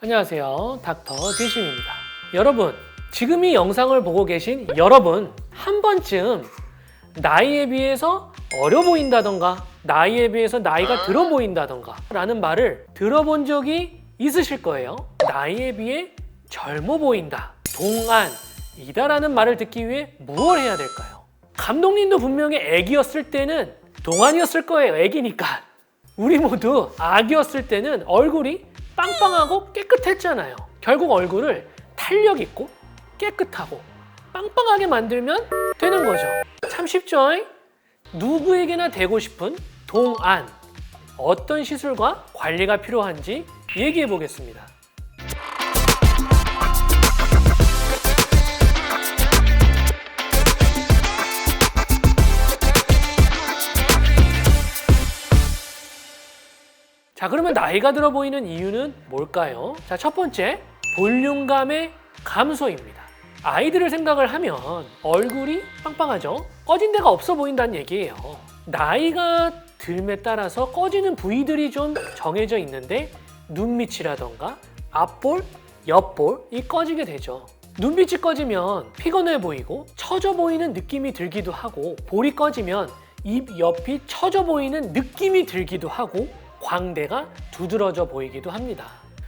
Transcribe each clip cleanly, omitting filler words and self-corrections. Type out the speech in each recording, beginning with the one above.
안녕하세요. 닥터 디심입니다. 여러분, 지금 이 영상을 보고 계신 여러분, 한 번쯤 나이에 비해서 어려 보인다던가 나이에 비해서 나이가 들어 보인다던가 라는 말을 들어본 적이 있으실 거예요. 나이에 비해 젊어 보인다, 동안이다 라는 말을 듣기 위해 무엇을 해야 될까요? 감독님도 분명히 애기였을 때는 동안이었을 거예요. 애기니까. 우리 모두 아기였을 때는 얼굴이 빵빵하고 깨끗했잖아요. 결국 얼굴을 탄력 있고 깨끗하고 빵빵하게 만들면 되는 거죠. 참 쉽죠? 누구에게나 되고 싶은 동안, 어떤 시술과 관리가 필요한지 얘기해 보겠습니다. 자, 그러면 나이가 들어 보이는 이유는 뭘까요? 자, 첫 번째, 볼륨감의 감소입니다. 아이들을 생각을 하면 얼굴이 빵빵하죠? 꺼진 데가 없어 보인다는 얘기예요. 나이가 듦에 따라서 꺼지는 부위들이 좀 정해져 있는데 눈밑이라던가 앞볼, 옆볼이 꺼지게 되죠. 눈빛이 꺼지면 피곤해 보이고 처져 보이는 느낌이 들기도 하고, 볼이 꺼지면 입 옆이 처져 보이는 느낌이 들기도 하고, 광대가 두드러져 보이기도 합니다.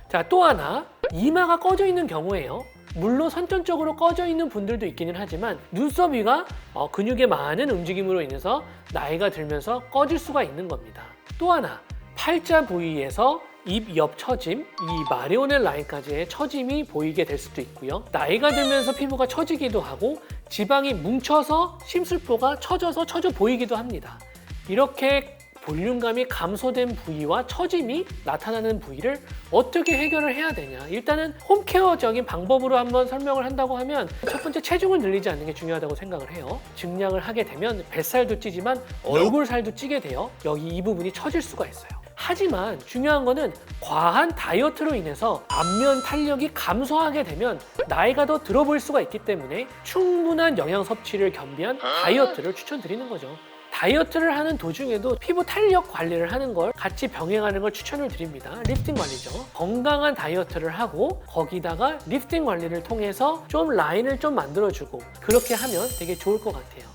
자, 또 하나, 이마가 꺼져 있는 경우에요. 물론 선천적으로 꺼져 있는 분들도 있기는 하지만 눈썹 위가 근육의 많은 움직임으로 인해서 나이가 들면서 꺼질 수가 있는 겁니다. 또 하나, 팔자 부위에서 입 옆 처짐, 이 마리오넬 라인까지의 처짐이 보이게 될 수도 있고요. 나이가 들면서 피부가 처지기도 하고 지방이 뭉쳐서 심술포가 처져 보이기도 합니다. 이렇게 볼륨감이 감소된 부위와 처짐이 나타나는 부위를 어떻게 해결을 해야 되냐. 일단은 홈케어적인 방법으로 한번 설명을 한다고 하면 첫 번째, 체중을 늘리지 않는 게 중요하다고 생각을 해요. 증량을 하게 되면 뱃살도 찌지만 얼굴살도 찌게 돼요. 여기 이 부분이 처질 수가 있어요. 하지만 중요한 거는 과한 다이어트로 인해서 안면 탄력이 감소하게 되면 나이가 더 들어 보일 수가 있기 때문에 충분한 영양 섭취를 겸비한 다이어트를 추천드리는 거죠. 다이어트를 하는 도중에도 피부 탄력 관리를 하는 걸 같이 병행하는 걸 추천을 드립니다. 리프팅 관리죠. 건강한 다이어트를 하고 거기다가 리프팅 관리를 통해서 좀 라인을 좀 만들어주고 그렇게 하면 되게 좋을 것 같아요.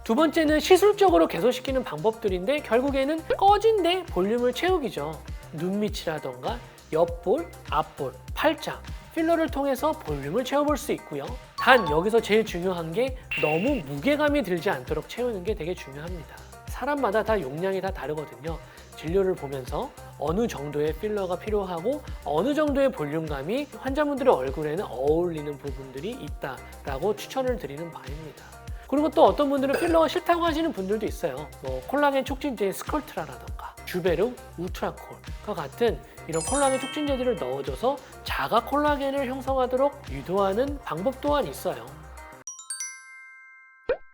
두 번째는 시술적으로 개선시키는 방법들인데 결국에는 꺼진 데 볼륨을 채우기죠. 눈밑이라던가 옆볼, 앞볼, 팔자, 필러를 통해서 볼륨을 채워볼 수 있고요. 단 여기서 제일 중요한 게 너무 무게감이 들지 않도록 채우는 게 되게 중요합니다. 사람마다 다 용량이 다 다르거든요. 진료를 보면서 어느 정도의 필러가 필요하고 어느 정도의 볼륨감이 환자분들의 얼굴에는 어울리는 부분들이 있다라고 추천을 드리는 바입니다. 그리고 또 어떤 분들은 필러가 싫다고 하시는 분들도 있어요. 콜라겐 촉진제인 스컬트라라던가 주베르, 울트라콜과 같은 이런 콜라겐 촉진제들을 넣어줘서 자가 콜라겐을 형성하도록 유도하는 방법 또한 있어요.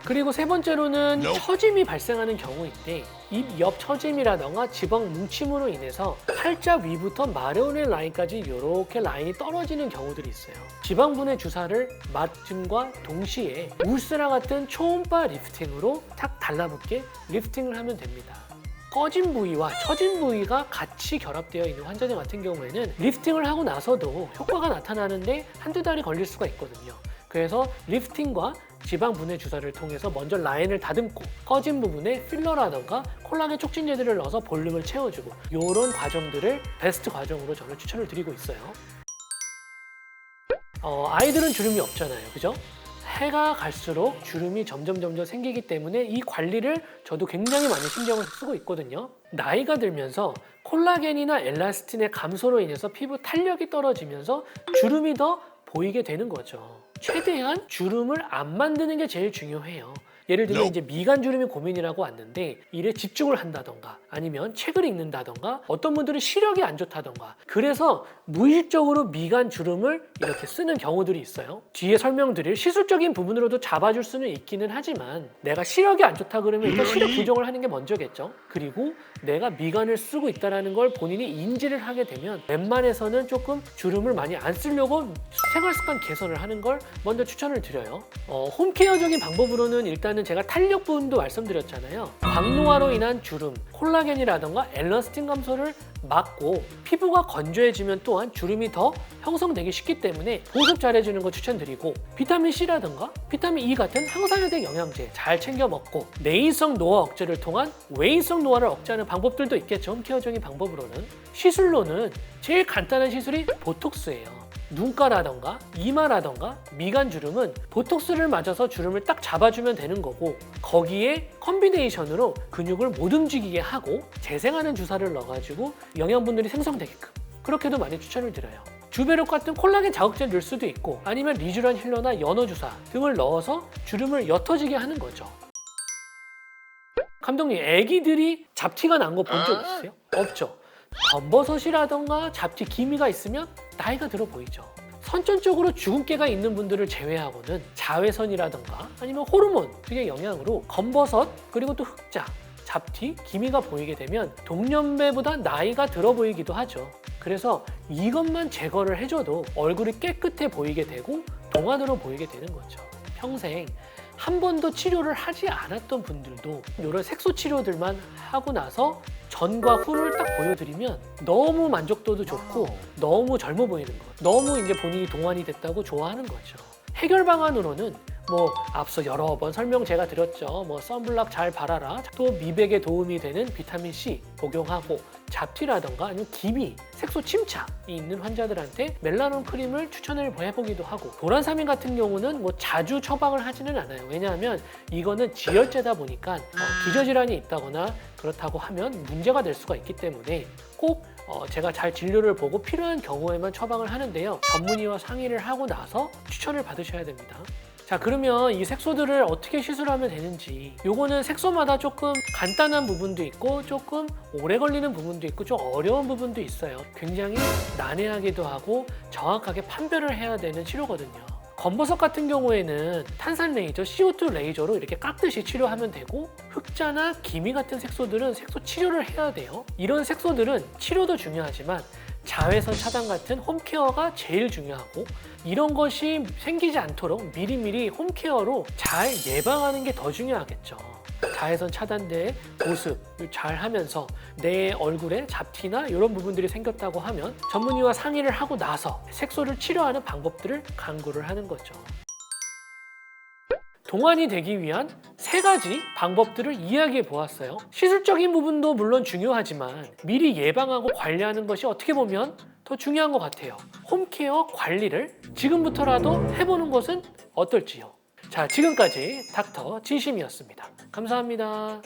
그리고 세 번째로는 처짐이 발생하는 경우인데 입 옆 처짐이라던가 지방 뭉침으로 인해서 팔자 위부터 마리오넬 라인까지 이렇게 라인이 떨어지는 경우들이 있어요. 지방분해 주사를 맞음과 동시에 울스라 같은 초음파 리프팅으로 탁 달라붙게 리프팅을 하면 됩니다. 꺼진 부위와 처진 부위가 같이 결합되어 있는 환자들 같은 경우에는 리프팅을 하고 나서도 효과가 나타나는데 한두 달이 걸릴 수가 있거든요. 그래서 리프팅과 지방 분해 주사를 통해서 먼저 라인을 다듬고 꺼진 부분에 필러라던가 콜라겐 촉진제들을 넣어서 볼륨을 채워주고 이런 과정들을 베스트 과정으로 저는 추천을 드리고 있어요. 아이들은 주름이 없잖아요. 그죠? 해가 갈수록 주름이 점점 생기기 때문에 이 관리를 저도 굉장히 많이 신경을 쓰고 있거든요. 나이가 들면서 콜라겐이나 엘라스틴의 감소로 인해서 피부 탄력이 떨어지면서 주름이 더 보이게 되는 거죠. 최대한 주름을 안 만드는 게 제일 중요해요. 예를 들면 이제 미간 주름이 고민이라고 왔는데 일에 집중을 한다던가 아니면 책을 읽는다던가 어떤 분들은 시력이 안 좋다던가 그래서 무의식적으로 미간 주름을 이렇게 쓰는 경우들이 있어요. 뒤에 설명드릴 시술적인 부분으로도 잡아줄 수는 있기는 하지만 내가 시력이 안 좋다 그러면 일단 시력 부정을 하는 게 먼저겠죠. 그리고 내가 미간을 쓰고 있다는 걸 본인이 인지를 하게 되면 웬만해서는 조금 주름을 많이 안 쓰려고 생활습관 개선을 하는 걸 먼저 추천을 드려요. 홈케어적인 방법으로는 일단 일단은 제가 탄력 부분도 말씀드렸잖아요. 광노화로 인한 주름, 콜라겐이라던가 엘라스틴 감소를 막고 피부가 건조해지면 또한 주름이 더 형성되기 쉽기 때문에 보습 잘해주는 거 추천드리고, 비타민 C라던가 비타민 E 같은 항산화제 영양제 잘 챙겨 먹고, 내인성 노화 억제를 통한 외인성 노화를 억제하는 방법들도 있겠죠. 홈케어적인 방법으로는. 시술로는 제일 간단한 시술이 보톡스예요. 눈가라던가 이마라던가 미간 주름은 보톡스를 맞아서 주름을 딱 잡아주면 되는 거고, 거기에 컨비네이션으로 근육을 못 움직이게 하고 재생하는 주사를 넣어가지고 영양분들이 생성되게끔, 그렇게도 많이 추천을 드려요. 주베록 같은 콜라겐 자극제를 넣을 수도 있고, 아니면 리쥬란 힐러나 연어 주사 등을 넣어서 주름을 옅어지게 하는 거죠. 감독님, 애기들이 잡티가 난 거 본 적 있으세요? 없죠. 검버섯이라던가 잡티 기미가 있으면 나이가 들어 보이죠. 선천적으로 주근깨가 있는 분들을 제외하고는 자외선이라던가 아니면 호르몬 등의 영향으로 검버섯 그리고 또 흑자, 잡티, 기미가 보이게 되면 동년배보다 나이가 들어 보이기도 하죠. 그래서 이것만 제거를 해줘도 얼굴이 깨끗해 보이게 되고 동안으로 보이게 되는 거죠. 평생 한 번도 치료를 하지 않았던 분들도 이런 색소 치료들만 하고 나서 전과 후를 딱 보여드리면 너무 만족도도 좋고 너무 젊어 보이는 거, 너무 이제 본인이 동안이 됐다고 좋아하는 거죠. 해결 방안으로는 뭐 앞서 여러 번 설명 제가 드렸죠. 뭐 선블락 잘 바라라, 또 미백에 도움이 되는 비타민 C 복용하고, 잡티라던가 아니면 기미, 색소 침착이 있는 환자들한테 멜라논 크림을 추천을 해보기도 하고, 도란사민 같은 경우는 뭐 자주 처방을 하지는 않아요. 왜냐하면 이거는 지혈제다 보니까 기저질환이 있다거나 그렇다고 하면 문제가 될 수가 있기 때문에 꼭 제가 잘 진료를 보고 필요한 경우에만 처방을 하는데요. 전문의와 상의를 하고 나서 추천을 받으셔야 됩니다. 자, 그러면 이 색소들을 어떻게 시술하면 되는지, 요거는 색소마다 조금 간단한 부분도 있고 조금 오래 걸리는 부분도 있고 좀 어려운 부분도 있어요. 굉장히 난해하기도 하고 정확하게 판별을 해야 되는 치료거든요. 검버섯 같은 경우에는 탄산 레이저, CO2 레이저로 이렇게 깎듯이 치료하면 되고, 흑자나 기미 같은 색소들은 색소 치료를 해야 돼요. 이런 색소들은 치료도 중요하지만 자외선 차단 같은 홈케어가 제일 중요하고, 이런 것이 생기지 않도록 미리미리 홈케어로 잘 예방하는 게 더 중요하겠죠. 자외선 차단대 보습 잘 하면서 내 얼굴에 잡티나 이런 부분들이 생겼다고 하면 전문의와 상의를 하고 나서 색소를 치료하는 방법들을 강구를 하는 거죠. 동안이 되기 위한 3가지 방법들을 이야기해 보았어요. 시술적인 부분도 물론 중요하지만 미리 예방하고 관리하는 것이 어떻게 보면 더 중요한 것 같아요. 홈케어 관리를 지금부터라도 해보는 것은 어떨지요? 자, 지금까지 닥터 진심이었습니다. 감사합니다.